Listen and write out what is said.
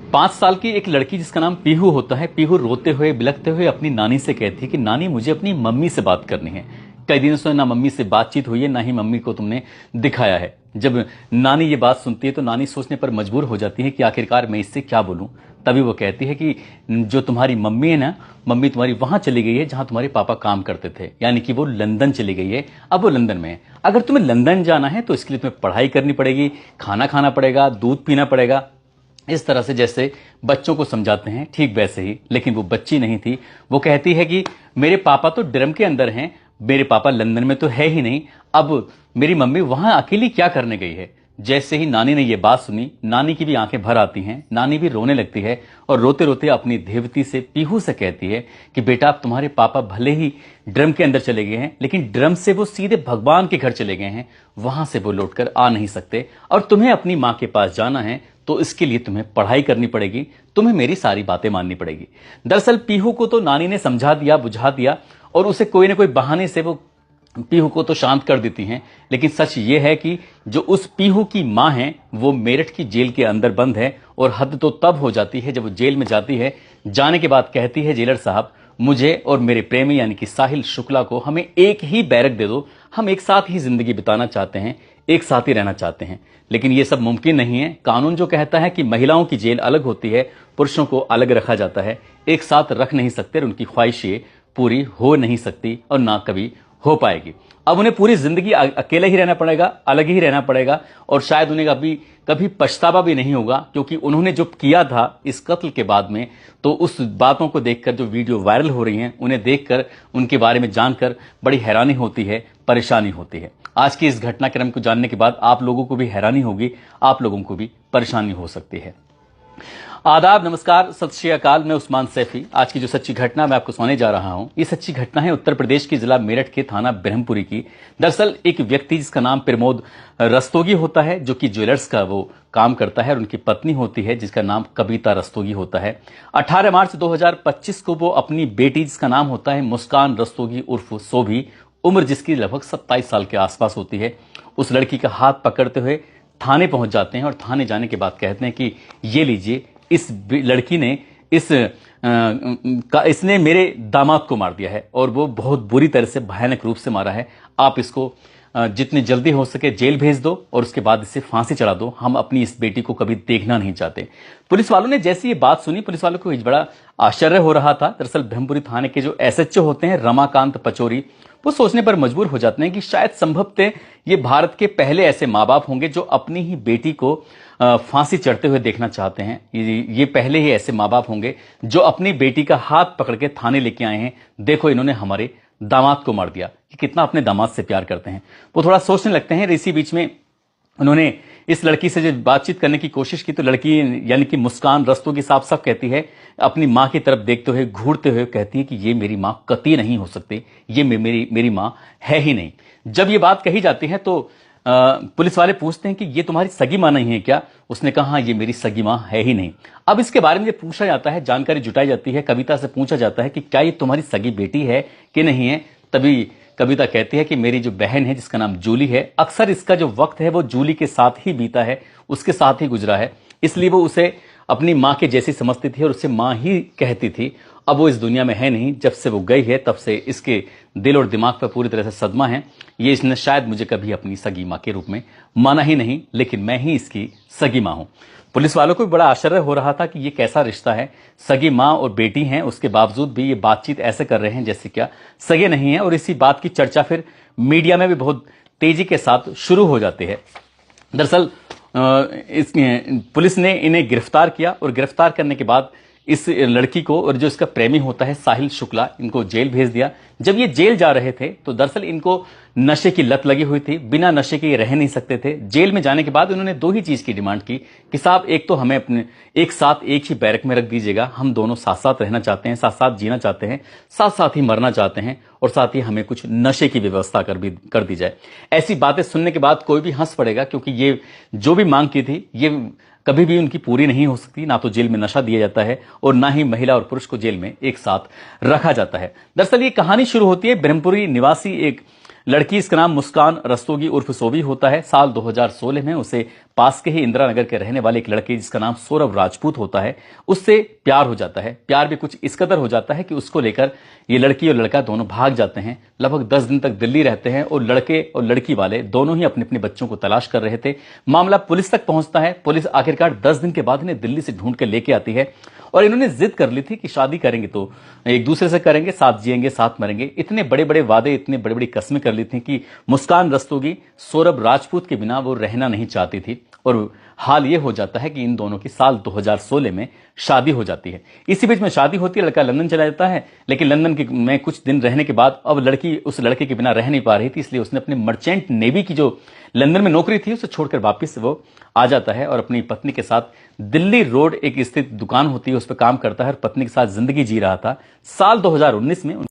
5 साल की एक लड़की जिसका नाम पीहू होता है, पीहू रोते हुए बिलखते हुए अपनी नानी से कहती है कि नानी मुझे अपनी मम्मी से बात करनी है। कई दिनों से ना मम्मी से बातचीत हुई है, ना ही मम्मी को तुमने दिखाया है। जब नानी ये बात सुनती है तो नानी सोचने पर मजबूर हो जाती है कि आखिरकार मैं इससे क्या बोलूं। तभी वो कहती है कि जो तुम्हारी मम्मी है ना, मम्मी तुम्हारी वहां चली गई है जहां तुम्हारे पापा काम करते थे, यानी कि वो लंदन चली गई है। अब वो लंदन में है। अगर तुम्हें लंदन जाना है तो इसके लिए तुम्हें पढ़ाई करनी पड़ेगी, खाना खाना पड़ेगा, दूध पीना पड़ेगा। इस तरह से जैसे बच्चों को समझाते हैं ठीक वैसे ही। लेकिन वो बच्ची नहीं थी। वो कहती है कि मेरे पापा तो ड्रम के अंदर हैं, मेरे पापा लंदन में तो है ही नहीं। अब मेरी मम्मी वहां अकेली क्या करने गई है। जैसे ही नानी ने यह बात सुनी, नानी की भी आंखें भर आती हैं। नानी भी रोने लगती है और रोते रोते अपनी देवती से, पीहू से कहती है कि बेटा अब तुम्हारे पापा भले ही ड्रम के अंदर चले गए हैं, लेकिन ड्रम से वो सीधे भगवान के घर चले गए हैं। वहां से वो लौटकर आ नहीं सकते और तुम्हें अपनी मां के पास जाना है तो इसके लिए तुम्हें पढ़ाई करनी पड़ेगी, तुम्हें मेरी सारी बातें माननी पड़ेगी। दरअसल पीहू को तो नानी ने समझा दिया, बुझा दिया और उसे कोई ना कोई बहाने से वो पीहू को तो शांत कर देती हैं। लेकिन सच ये है कि जो उस पीहू की मां है वो मेरठ की जेल के अंदर बंद है। और हद तो तब हो जाती है जब वो जेल में जाती है। जाने के बाद कहती है, जेलर साहब मुझे और मेरे प्रेमी यानी कि साहिल शुक्ला को हमें एक ही बैरक दे दो, हम एक साथ ही जिंदगी बिताना चाहते हैं, एक साथ ही रहना चाहते हैं। लेकिन ये सब मुमकिन नहीं है। कानून जो कहता है कि महिलाओं की जेल अलग होती है, पुरुषों को अलग रखा जाता है, एक साथ रख नहीं सकते और उनकी ख्वाहिशें पूरी हो नहीं सकती और ना कभी हो पाएगी। अब उन्हें पूरी जिंदगी अकेले ही रहना पड़ेगा, अलग ही रहना पड़ेगा और शायद उन्हें कभी पछतावा भी नहीं होगा, क्योंकि उन्होंने जो किया था इस कत्ल के बाद में, तो उस बातों को देखकर जो वीडियो वायरल हो रही हैं, उन्हें देखकर, उनके बारे में जानकर बड़ी हैरानी होती है, परेशानी होती है। आज की इस घटनाक्रम को जानने के बाद आप लोगों को भी हैरानी होगी, आप लोगों को भी परेशानी हो सकती है। आदाब, नमस्कार, सत श्री अकाल। मैं उस्मान सैफी। आज की जो सच्ची घटना मैं आपको सुनाने जा रहा हूं, ये सच्ची घटना है उत्तर प्रदेश के जिला मेरठ के थाना ब्रह्मपुरी की। दरअसल एक व्यक्ति जिसका नाम प्रमोद रस्तोगी होता है, जो कि ज्वेलर्स का वो काम करता है, और उनकी पत्नी होती है जिसका नाम कविता रस्तोगी होता है। 18 मार्च 2025 को वो अपनी बेटी जिसका नाम होता है मुस्कान रस्तोगी उर्फ सोभी, उम्र जिसकी लगभग 27 साल के आसपास होती है, उस लड़की का हाथ पकड़ते हुए थाने पहुंच जाते हैं। और थाने जाने के बाद कहते हैं कि ये लीजिए, इस लड़की ने इसने मेरे दामाद को मार दिया है और वो बहुत बुरी तरह से, भयानक रूप से मारा है। आप इसको जितनी जल्दी हो सके जेल भेज दो और उसके बाद इसे फांसी चढ़ा दो। हम अपनी इस बेटी को कभी देखना नहीं चाहते। पुलिस वालों ने जैसे ये बात सुनी, पुलिस वालों को बड़ा आश्चर्य हो रहा था। दरअसल ब्रह्मपुरी थाने के जो एसएचओ होते हैं रमाकांत पचौरी, वो सोचने पर मजबूर हो जाते हैं कि शायद संभवतः ये भारत के पहले ऐसे माँ बाप होंगे जो अपनी ही बेटी को फांसी चढ़ते हुए देखना चाहते हैं। ये पहले ही ऐसे माँ बाप होंगे जो अपनी बेटी का हाथ पकड़ के थाने लेके आए हैं। देखो इन्होंने हमारे दामाद को मार दिया। कि कितना अपने दामाद से प्यार करते हैं। वो थोड़ा सोचने लगते हैं। इसी बीच में उन्होंने इस लड़की से जब बातचीत करने की कोशिश की तो लड़की यानी कि मुस्कान रस्तोगी साफ साफ कहती है, अपनी मां की तरफ देखते हुए, घूरते हुए कहती है कि ये मेरी मां कतई नहीं हो सकती, ये मेरी मां है ही नहीं। जब ये बात कही जाती है तो पुलिस वाले पूछते हैं कि ये तुम्हारी सगी मां नहीं है क्या? उसने कहा हाँ, ये मेरी सगी मां है ही नहीं। अब इसके बारे में जब पूछा जाता है, जानकारी जुटाई जाती है, कविता से पूछा जाता है कि क्या ये तुम्हारी सगी बेटी है कि नहीं है, तभी कविता कहती है कि मेरी जो बहन है जिसका नाम जूली है, अक्सर इसका जो वक्त है वो जूली के साथ ही बीता है, उसके साथ ही गुजरा है, इसलिए वो उसे अपनी मां के जैसी समझती थी और उसे मां ही कहती थी। अब वो इस दुनिया में है नहीं। जब से वो गई है तब से इसके दिल और दिमाग पर पूरी तरह से सदमा है। ये इसने शायद मुझे कभी अपनी सगी मां के रूप में माना ही नहीं, लेकिन मैं ही इसकी सगी मां हूं। पुलिस वालों को भी बड़ा आश्चर्य हो रहा था कि ये कैसा रिश्ता है, सगी मां और बेटी हैं, उसके बावजूद भी ये बातचीत ऐसे कर रहे हैं जैसे क्या सगे नहीं है। और इसी बात की चर्चा फिर मीडिया में भी बहुत तेजी के साथ शुरू हो जाती है। दरअसल पुलिस ने इन्हें गिरफ्तार किया और गिरफ्तार करने के बाद इस लड़की को और जो इसका प्रेमी होता है साहिल शुक्ला, इनको जेल भेज दिया। जब ये जेल जा रहे थे तो दरअसल इनको नशे की लत लगी हुई थी, बिना नशे के ये रह नहीं सकते थे। जेल में जाने के बाद उन्होंने दो ही चीज की डिमांड की कि साहब एक तो हमें अपने एक साथ एक ही बैरक में रख दीजिएगा, हम दोनों साथ साथ रहना चाहते हैं, साथ साथ जीना चाहते हैं, साथ साथ ही मरना चाहते हैं, और साथ ही हमें कुछ नशे की व्यवस्था कर दी जाए। ऐसी बातें सुनने के बाद कोई भी हंस पड़ेगा, क्योंकि ये जो भी मांग की थी ये कभी भी उनकी पूरी नहीं हो सकती। ना तो जेल में नशा दिया जाता है और ना ही महिला और पुरुष को जेल में एक साथ रखा जाता है। दरअसल ये कहानी शुरू होती है ब्रह्मपुरी निवासी एक लड़की, इसका नाम मुस्कान रस्तोगी उर्फ सोभी होता है। साल 2016 में उसे पास के ही इंदिरा नगर के रहने वाले एक लड़के जिसका नाम सौरभ राजपूत होता है, उससे प्यार हो जाता है। प्यार भी कुछ इस कदर हो जाता है कि उसको लेकर ये लड़की और लड़का दोनों भाग जाते हैं। लगभग 10 दिन तक दिल्ली रहते हैं और लड़के और लड़की वाले दोनों ही अपने अपने बच्चों को तलाश कर रहे थे। मामला पुलिस तक पहुंचता है। पुलिस आखिरकार 10 दिन के बाद इन्हें दिल्ली से ढूंढ के लेके आती है और इन्होंने जिद कर ली थी कि शादी करेंगे तो एक दूसरे से करेंगे, साथ जिएंगे, साथ मरेंगे। इतने बड़े बड़े वादे, इतने बड़ी बड़ी कस्में कर ली थी कि मुस्कान रस्तोगी सौरभ राजपूत के बिना वो रहना नहीं चाहती थी। और हाल ये हो जाता है कि इन दोनों की साल 2016 में शादी हो जाती है। इसी बीच में शादी होती है, लड़का लंदन चला जाता है, लेकिन लंदन में कुछ दिन रहने के बाद अब लड़की उस लड़के के बिना रह नहीं पा रही थी, इसलिए उसने अपने मर्चेंट नेवी की जो लंदन में नौकरी थी उसे छोड़कर वापस वो आ जाता है और अपनी पत्नी के साथ दिल्ली रोड एक स्थित दुकान होती है उस पर काम करता है और पत्नी के साथ जिंदगी जी रहा था। साल 2019 में